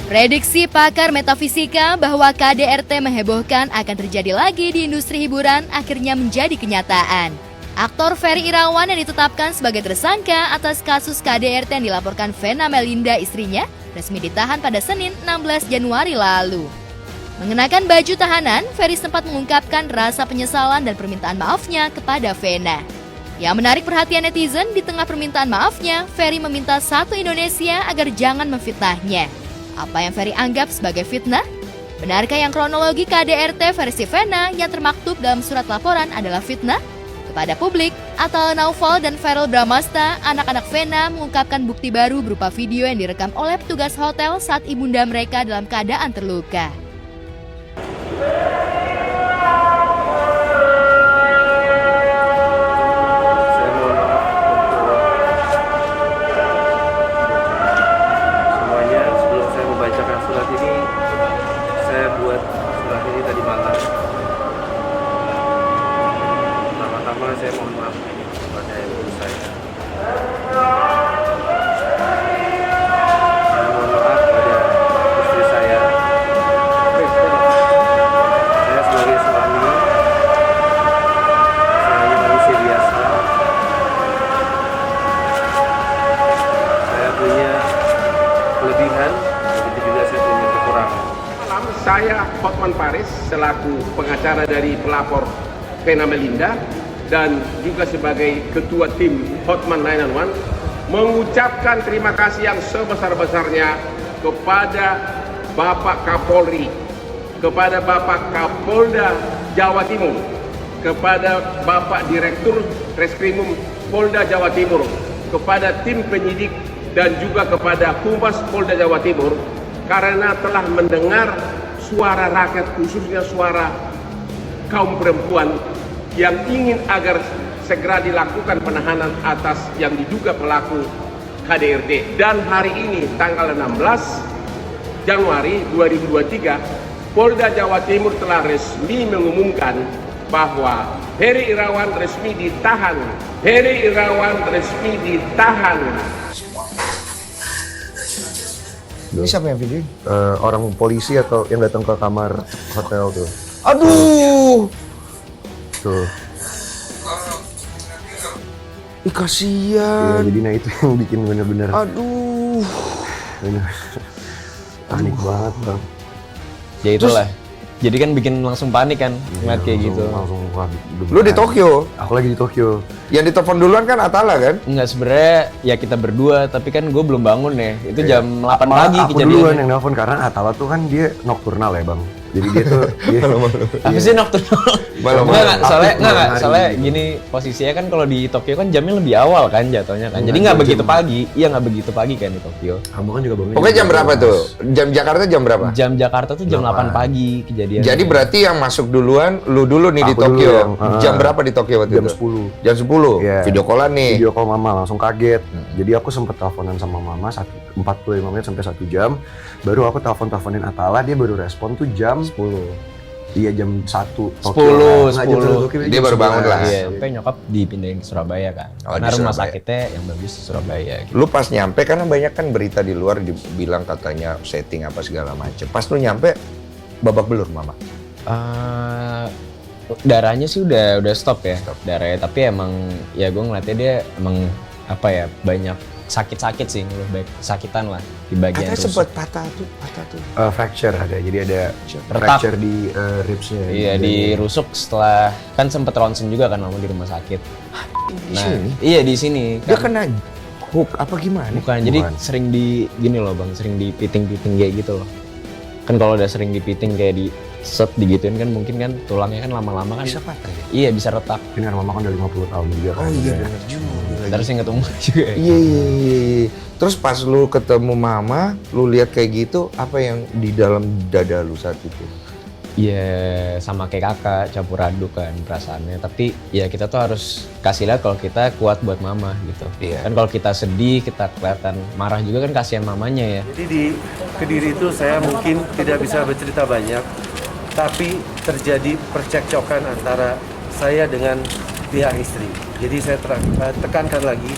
Prediksi pakar metafisika bahwa KDRT menghebohkan akan terjadi lagi di industri hiburan akhirnya menjadi kenyataan. Aktor Ferry Irawan yang ditetapkan sebagai tersangka atas kasus KDRT yang dilaporkan Vena Melinda istrinya resmi ditahan pada Senin 16 Januari lalu. Mengenakan baju tahanan, Ferry sempat mengungkapkan rasa penyesalan dan permintaan maafnya kepada Vena. Yang menarik perhatian netizen, di tengah permintaan maafnya, Ferry meminta satu Indonesia agar jangan memfitnahnya. Apa yang Ferry anggap sebagai fitnah? Benarkah yang kronologi KDRT versi Vena yang termaktub dalam surat laporan adalah fitnah? Kepada publik, Atala Naufal dan Verrel Bramasta, anak-anak Vena mengungkapkan bukti baru berupa video yang direkam oleh petugas hotel saat ibunda mereka dalam keadaan terluka. Saya mohon maaf kepada ibu saya. Mohon maaf kepada istri saya. Saya sebagai suami, saya hanya manusia biasa. Saya punya kelebihan, begitu juga saya punya kekurangan. Saya Hotman Paris selaku pengacara dari pelapor Vena Melinda dan juga sebagai ketua tim Hotman 911 mengucapkan terima kasih yang sebesar-besarnya kepada Bapak Kapolri, kepada Bapak Kapolda Jawa Timur, kepada Bapak Direktur Reskrimum Polda Jawa Timur, kepada tim penyidik dan juga kepada Humas Polda Jawa Timur karena telah mendengar suara rakyat, khususnya suara kaum perempuan yang ingin agar segera dilakukan penahanan atas yang diduga pelaku KDRT. Dan hari ini tanggal 16 Januari 2023, Polda Jawa Timur telah resmi mengumumkan bahwa Ferry Irawan resmi ditahan. Ferry Irawan resmi ditahan. Ini siapa yang video? Orang polisi atau yang datang ke kamar hotel tuh. Aduh! Tuh. Ih, kasihan. Ya, jadi nah itu yang bikin bener-bener Aduh. panik banget bang. Ya itulah. Jadi kan bikin langsung panik kan ngeliat kayak gitu. Langsung wah, Lu di Tokyo? Aku lagi di Tokyo. Yang ditelepon duluan kan Atala kan? Enggak, sebenarnya ya kita berdua, tapi kan gue belum bangun ya. Itu jam 8 pagi Aku kejadiannya. duluan yang nelfon karena Atala tuh kan dia nocturnal ya bang. Jadi dia tuh Apa sih nocturnal? Malam-malam. Soalnya gini posisinya kan kalau di Tokyo kan jamnya lebih awal kan jatuhnya kan. Jadi nggak begitu pagi. Iya nggak begitu pagi kan di Tokyo. kamu kan juga bangun. Pokoknya jam berapa tuh? Jam Jakarta jam berapa? Jam Jakarta tuh jam 8 pagi kejadian. Jadi berarti yang masuk duluan, lu dulu nih di Aku dulu Tokyo. yang, Jam berapa di Tokyo waktu jam itu? 10. Jam 10? Iya. Video callan nih? Video call mama langsung kaget. Jadi aku sempet teleponan sama mama 45 menit sampai 1 jam. Baru aku teleponin Atala, dia baru respon tuh jam 10. Iya jam 1 Tokyo. 10. Dia baru bangun lah. Iya, sampai nyokap dipindahin ke Surabaya kan. Oh, Karena di rumah Surabaya. sakitnya yang bagus di Surabaya. Gitu. Lu pas nyampe, karena banyak kan berita di luar dibilang katanya setting apa segala macem. Pas lu nyampe, babak belur mama? Darahnya sih udah stop ya, darahnya. Tapi emang ya gue ngeliatnya dia emang apa ya, banyak sakit-sakit sih, lebih baik sakitan lah di bagian Katanya rusuk. sempat patah tuh. Fracture ada, jadi ada Retak. fracture di ribsnya. Iya, dirusuk setelah kan sempet ronsen juga kan lama di rumah sakit. Di sini? Iya di sini. Dia Kan, kena hook apa gimana? bukan, jadi sering di gini loh bang, sering dipiting-piting kayak gitu loh. Kan kalau udah sering dipiting kayak di set digituin kan mungkin kan tulangnya kan lama-lama kan Bisa patah ya? iya bisa retak. Ini karena mama kan udah 50 tahun juga kan. Oh iya, Udah. bener juga. Terus yang ketemu juga. Iya. Terus pas lu ketemu mama, lu lihat kayak gitu, apa yang di dalam dada lu saat itu? Iya, sama kayak kakak, campur aduk kan perasaannya. Tapi ya kita tuh harus kasih lihat kalau kita kuat buat mama gitu. Iya. Kan kalau kita sedih, kita kelihatan marah juga kan kasihan mamanya ya. Jadi di Kediri itu saya mungkin tidak bisa bercerita banyak, tapi terjadi percekcokan antara saya dengan pihak istri. Jadi saya tekankan lagi,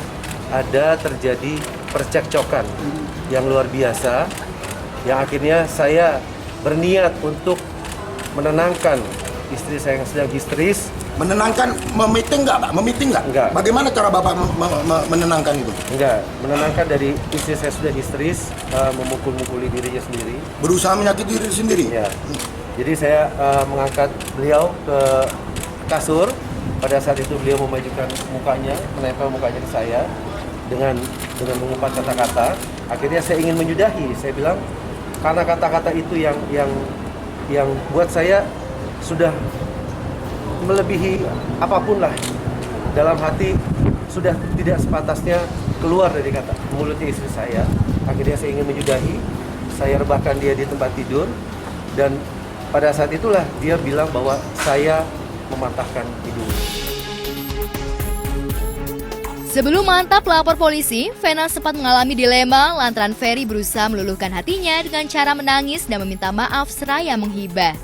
ada terjadi percekcokan yang luar biasa yang akhirnya saya berniat untuk menenangkan istri saya yang sedang histeris. Menenangkan, meeting nggak, Pak? Meeting nggak? Enggak. Bagaimana cara Bapak menenangkan itu? Enggak, menenangkan dari istri saya sudah histeris, memukul-mukuli dirinya sendiri. Berusaha menyakiti diri sendiri? Ya. Jadi saya mengangkat beliau ke kasur. Pada saat itu beliau memajukan mukanya, menempel mukanya ke saya dengan mengumpat kata-kata. Akhirnya saya ingin menyudahi. Saya bilang karena kata-kata itu yang buat saya sudah melebihi apapun lah. Dalam hati sudah tidak sepatasnya keluar dari kata mulutnya istri saya. Akhirnya saya ingin menyudahi. Saya rebahkan dia di tempat tidur dan pada saat itulah dia bilang bahwa saya mematahkan hidung. Sebelum mantap lapor polisi, Vena sempat mengalami dilema lantaran Ferry berusaha meluluhkan hatinya dengan cara menangis dan meminta maaf seraya menghibah.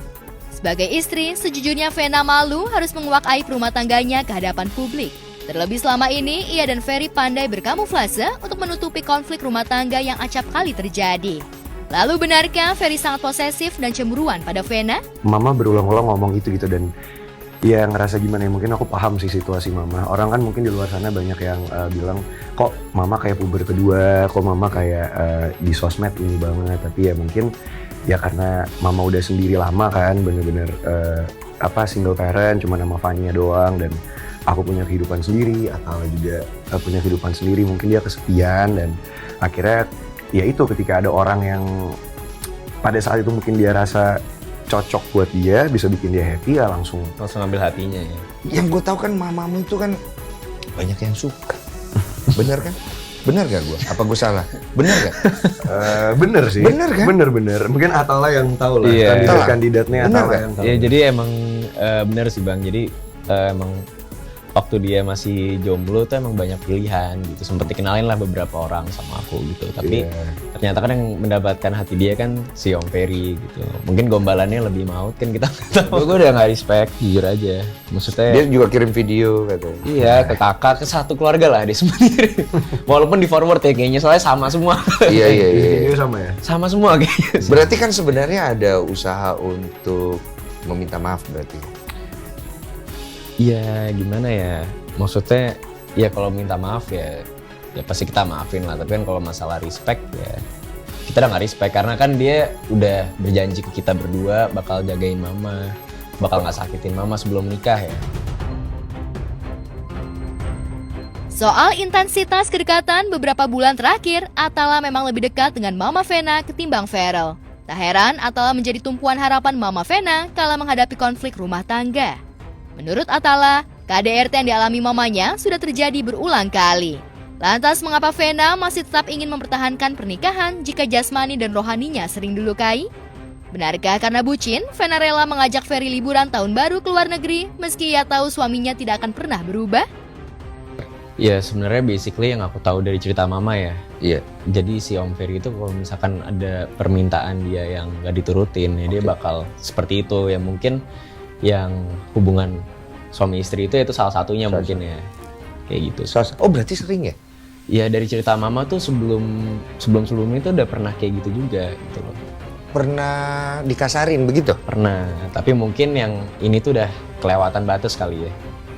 Sebagai istri, sejujurnya Vena malu harus menguak aib rumah tangganya ke hadapan publik. Terlebih selama ini, ia dan Ferry pandai berkamuflase untuk menutupi konflik rumah tangga yang acap kali terjadi. Lalu benarkah Ferry sangat posesif dan cemburuan pada Vena? Mama berulang-ulang ngomong itu gitu dan ya ngerasa gimana ya, mungkin aku paham sih situasi mama. Orang kan mungkin di luar sana banyak yang bilang kok mama kayak puber kedua, kok mama kayak di sosmed ini banget. Tapi ya mungkin ya karena mama udah sendiri lama kan, bener-bener single parent, cuma nama Fanya doang dan aku punya kehidupan sendiri atau juga punya kehidupan sendiri, mungkin dia kesepian dan akhirnya ya itu ketika ada orang yang pada saat itu mungkin dia rasa cocok buat dia, bisa bikin dia happy ya langsung ambil hatinya ya. Yang gue tahu kan mamamu itu kan banyak yang suka. Bener kan? Bener gak gue? Apa gue salah? Bener gak? Bener sih. Bener kan? Bener. Mungkin Atala yang tahu lah. Iya. Kandidatnya Bener Atala kan? yang tahu. Ya jadi emang bener sih Bang. Jadi emang waktu dia masih jomblo tuh emang banyak pilihan gitu. Sempet dikenalin lah beberapa orang sama aku gitu. Tapi ternyata kan yang mendapatkan hati dia kan si Om Ferry gitu. Mungkin gombalannya lebih maut kan kita nggak tahu. Gue udah nggak respect, jujur aja. Maksudnya Dia juga kirim video katanya. iya ke kakak, ke satu keluarga lah dia sendiri. Walaupun di forward ya kayaknya soalnya sama semua. Iya. Ini sama ya. Sama semua kayaknya. Berarti kan sebenarnya ada usaha untuk meminta maaf berarti. Iya gimana ya, maksudnya ya kalau minta maaf ya pasti kita maafin lah. Tapi kan kalau masalah respect ya kita udah nggak respect karena kan dia udah berjanji ke kita berdua bakal jagain mama, bakal nggak sakitin mama sebelum nikah ya. Soal intensitas kedekatan beberapa bulan terakhir, Atala memang lebih dekat dengan Mama Vena ketimbang Ferel. Tak heran Atala menjadi tumpuan harapan Mama Vena kala menghadapi konflik rumah tangga. Menurut Atala, KDRT yang dialami mamanya sudah terjadi berulang kali. Lantas mengapa Vena masih tetap ingin mempertahankan pernikahan jika jasmani dan rohaninya sering dilukai? Benarkah karena bucin, Vena rela mengajak Ferry liburan tahun baru ke luar negeri meski ia tahu suaminya tidak akan pernah berubah? Ya sebenarnya basically yang aku tahu dari cerita mama ya. Iya. Jadi si Om Ferry itu kalau misalkan ada permintaan dia yang gak diturutin ya dia bakal seperti itu. Ya mungkin yang hubungan suami istri itu salah satunya mungkin ya. Kayak gitu. Oh berarti sering ya? Ya dari cerita mama tuh sebelumnya itu udah pernah kayak gitu juga gitu loh. Pernah dikasarin begitu? Pernah, tapi mungkin yang ini tuh udah kelewatan batas kali ya.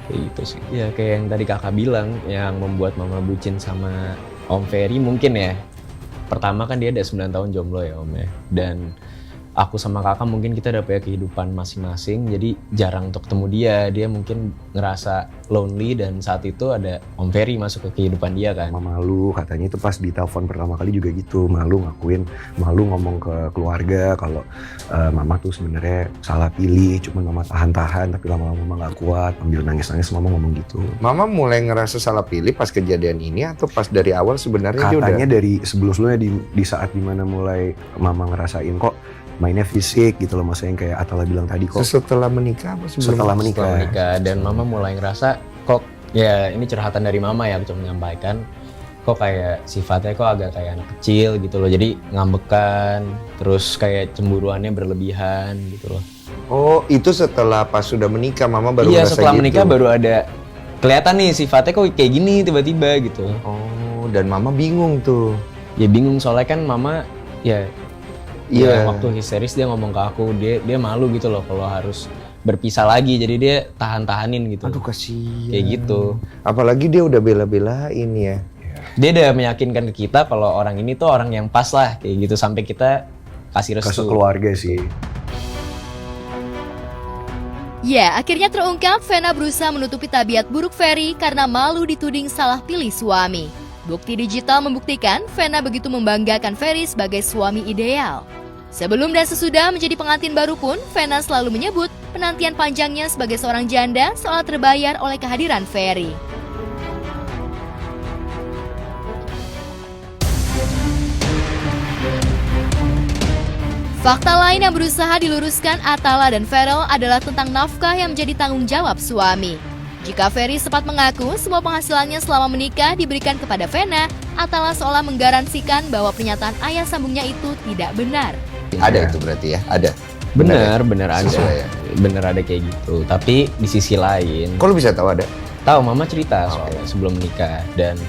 Kayak gitu sih. Ya kayak yang tadi kakak bilang, yang membuat mama bucin sama Om Ferry mungkin ya. Pertama kan dia ada 9 tahun jomblo ya Om ya. Dan aku sama kakak mungkin kita udah punya kehidupan masing-masing, jadi jarang untuk ketemu dia. Dia mungkin ngerasa lonely dan saat itu ada Om Ferry masuk ke kehidupan dia kan. Mama malu, katanya itu pas di telepon pertama kali juga gitu, malu ngomong ke keluarga kalau mama tuh sebenarnya salah pilih, cuma mama tahan-tahan tapi lama-lama mama gak kuat, ambil nangis-nangis mama ngomong gitu. Mama mulai ngerasa salah pilih pas kejadian ini atau pas dari awal sebenarnya dia udah? Katanya dari sebelumnya di saat dimana mulai mama ngerasain kok mainnya fisik gitu loh, maksudnya yang kayak Atala bilang tadi kok. Setelah menikah apa sebelum? Setelah menikah. Dan mama mulai ngerasa kok, ya ini curhatan dari mama ya, aku cuma menyampaikan, kok kayak sifatnya kok agak kayak anak kecil gitu loh, jadi ngambekan, terus kayak cemburuannya berlebihan gitu loh. Oh itu setelah pas sudah menikah mama baru iya, ngerasa setelah gitu? menikah baru ada kelihatan nih sifatnya kok kayak gini tiba-tiba gitu. Oh dan mama bingung tuh. Ya bingung soalnya kan mama ya Iya. Waktu histeris dia ngomong ke aku, dia malu gitu loh kalau harus berpisah lagi, jadi dia tahan-tahanin gitu. Aduh kasihan. Kayak gitu. Apalagi dia udah bela-belain ya. Dia udah meyakinkan ke kita kalau orang ini tuh orang yang pas lah kayak gitu, sampai kita kasih restu. Keluarga sih. Ya, akhirnya terungkap Vena berusaha menutupi tabiat buruk Ferry karena malu dituding salah pilih suami. Bukti digital membuktikan Vena begitu membanggakan Ferry sebagai suami ideal. Sebelum dan sesudah menjadi pengantin baru pun, Vena selalu menyebut penantian panjangnya sebagai seorang janda seolah terbayar oleh kehadiran Ferry. Fakta lain yang berusaha diluruskan Atala dan Ferel adalah tentang nafkah yang menjadi tanggung jawab suami. Jika Ferry sempat mengaku semua penghasilannya selama menikah diberikan kepada Vena, Atala seolah menggaransikan bahwa pernyataan ayah sambungnya itu tidak benar. Ada itu berarti ya? Ada? Bener ada. Sesuai ya? Bener ada kayak gitu. Tapi di sisi lain, Kok lu bisa tahu ada? tahu mama cerita soalnya sebelum menikah. Dan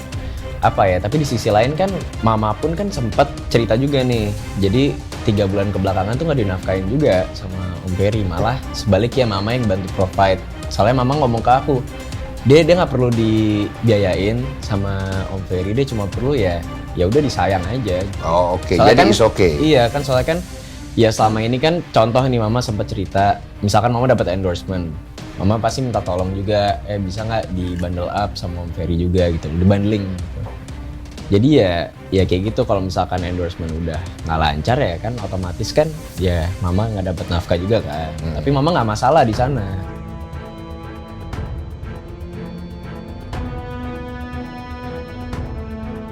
tapi di sisi lain kan mama pun kan sempet cerita juga nih. Jadi 3 bulan kebelakangan tuh nggak dinafkain juga sama Om Ferry, malah sebaliknya mama yang bantu provide. Soalnya mama ngomong ke aku, dia nggak perlu dibiayain sama Om Ferry, dia cuma perlu ya udah disayang aja. Oh oke, Soalnya jadi kan, is okay. Iya kan, soalnya kan ya selama ini kan contoh nih mama sempat cerita, misalkan mama dapat endorsement, mama pasti minta tolong juga, bisa nggak di bundle up sama Om Ferry juga gitu, di bundling gitu. Jadi ya kayak gitu, kalau misalkan endorsement udah nggak lancar ya kan otomatis kan ya mama nggak dapat nafkah juga kan. Tapi mama nggak masalah di sana.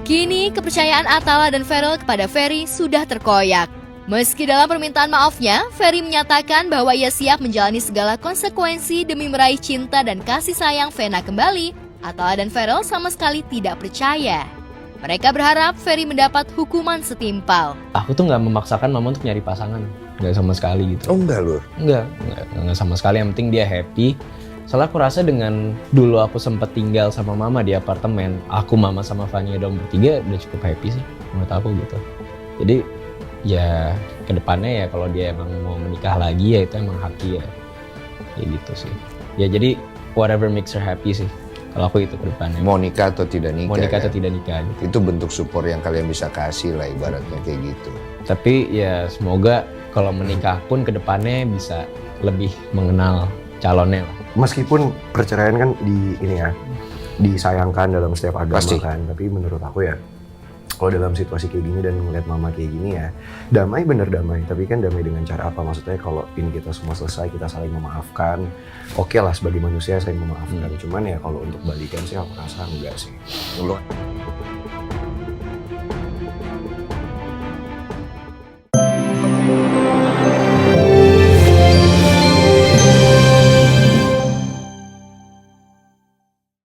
Kini kepercayaan Atala dan Ferel kepada Ferry sudah terkoyak. Meski dalam permintaan maafnya, Ferry menyatakan bahwa ia siap menjalani segala konsekuensi demi meraih cinta dan kasih sayang Vena kembali, Atala dan Ferel sama sekali tidak percaya. Mereka berharap Ferry mendapat hukuman setimpal. Aku tuh nggak memaksakan mama untuk nyari pasangan, nggak sama sekali gitu. Oh enggak lu? Enggak sama sekali, yang penting dia happy. Soalnya aku rasa dengan dulu aku sempat tinggal sama mama di apartemen, aku, mama sama Fania dong bertiga udah cukup happy sih menurut aku gitu. Jadi ya kedepannya ya kalau dia emang mau menikah lagi ya itu emang hak dia. Ya gitu sih. Ya jadi whatever makes her happy sih. Kalau aku itu kedepannya. Mau nikah atau tidak nikah? Mau nikah kan? atau tidak nikah gitu. Itu bentuk support yang kalian bisa kasih lah ibaratnya kayak gitu. Tapi ya semoga kalau menikah pun kedepannya bisa lebih mengenal calonnya lah. Meskipun perceraian kan disayangkan dalam setiap agama Pasti. kan, tapi menurut aku ya kalau dalam situasi kayak gini dan ngeliat mama kayak gini ya damai, bener damai, tapi kan damai dengan cara apa? Maksudnya kalau ini kita semua selesai, kita saling memaafkan, oke lah sebagai manusia saling memaafkan. Cuman ya kalau untuk balikan sih aku rasa enggak sih. Lu